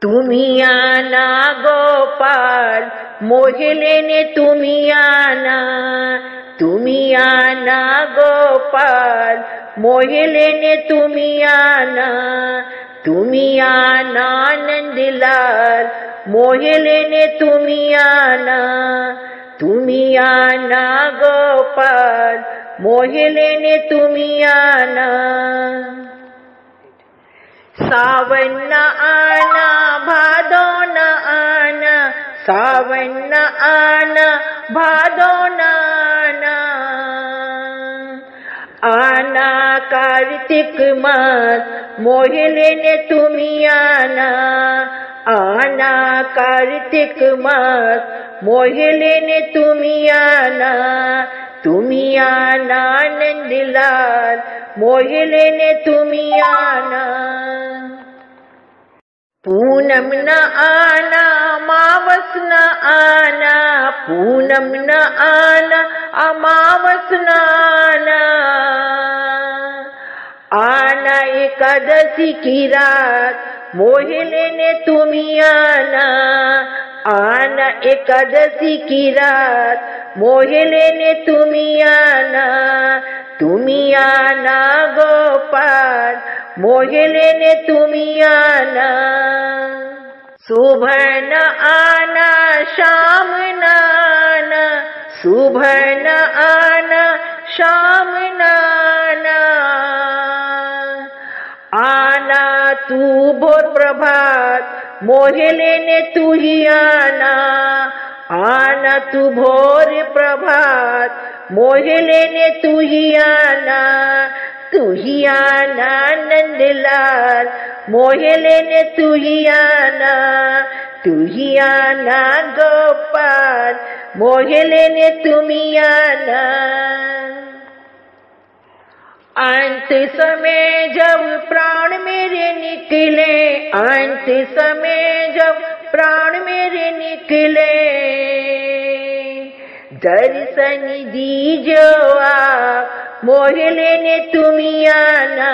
তুমি আনা গোপাল মোহিলেনে তুমি আনা, তুমি আনা গোপাল মোহিলেনে তুমি আনা, তুমি আনা নন্দলাল মোহিলেনে তুমি আনা, তুমি আনা গোপাল মোহিলেনে তুমি আনা। सावन न आना भादो न आना, सावन न आना भादो न आना, आना कार्तिक मास मोहिलेने तुम्ही आना, आना कार्तिक मास मोहिलेने तुम्ही आना, तुम्ही आना नंदलाल मोहिलेने तुम्ही आना। पूनम न आना अमावस न आना, पूनम न आना अमावस न आना, आना एकादशी की रात मोहिलेने तुम्ही आना, आना एकादशी की रात मोहिलेने तुम्ही आना, तुम्ही आना गोपाल मोहिलेने तुम्ही आना। सुबह न आना शाम न आना, सुबह न आना शाम न आना, आना तू भोर प्रभात मोहिलेने तू ही आना, आना तू भोर प्रभात मोहिलेने तू ही आना, तू ही आना नंदलाल मोहिलेने तू ही आना, तू ही आना गोपाल मोहिलेने तुम्ही आना। अंत समय जब प्राण मेरे निकले, अंत समय जब प्राण मेरे निकले, दर्शन दीजो आप मोहिलेने तुम्ही आना,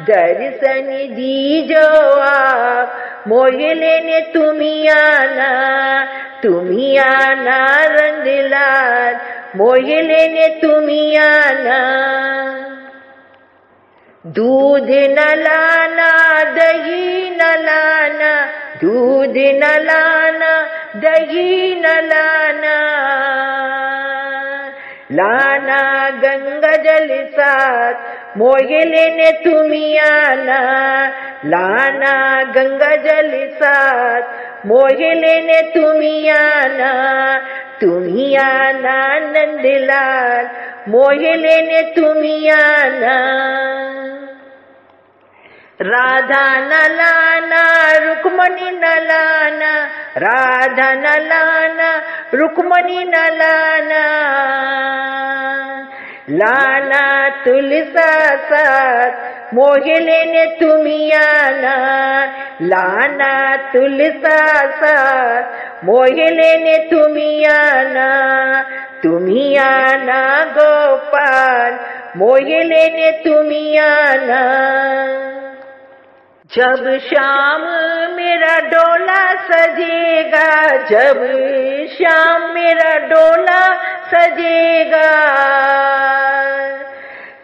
दर्शन दीजो आप मोहिलेने तुम्ही आना, तुम्ही आना नंदलाल मोहिलेने तुम्ही आना। दूध न लाना दही न लाना, दूध न लाना दही न लाना, लाना गंगा जल साथ मोहिलेने तुम्ही आना, लाना गंगा जल साथ मोहिलेने तुम्ही आना, तुम्ही आना नंदलाल मोहिलेने तुम्ही आना। राधा न लाना रुक्मणी न लाना, राधा न लाना रुक्मणी न लाना, लाना तुलसा साथ मोहिलेने तुम्ही आना, लाना तुलसा साथ मोहिलेने तुम्ही आना, तुम्ही आना गोपाल मोहिलेने तुम्ही आना। जब श्याम मेरा डोला सजेगा, जब श्याम मेरा डोला सजेगा,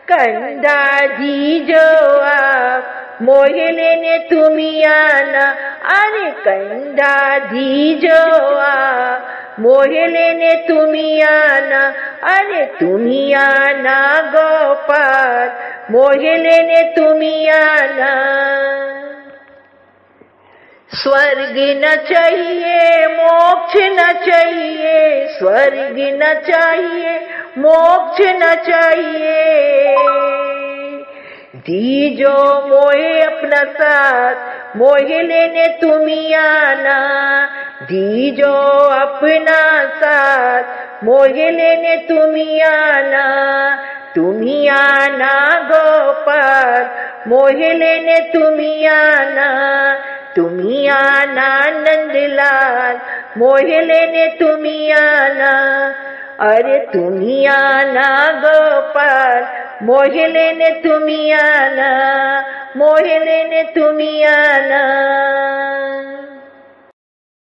कंधा दीजो आप मोहिलेने तुम्ही आना, अरे कंधा दीजो आप मोहिलेने तुम्ही आना, अरे तुम्ही आना गोपाल मोहिलेने तुम्ही आना। स्वर्ग न चाहिए मोक्ष न चाहिए, स्वर्ग न चाहिए मोक्ष न चाहिए, दीजो मोहे अपना साथ मोहिलेने तुम्ही आना, दीजो अपना साथ मोहिलेने तुम्ही आना, तुम्ही आना गोपाल मोहिलेने तुम्ही आना, तुम्ही आना नंदलाल मोहिलेने तुम्ही आना, अरे तुम्ही आना गोपाल मोहिलेने तुम्ही आना, मोहिलेने तुम्ही आना।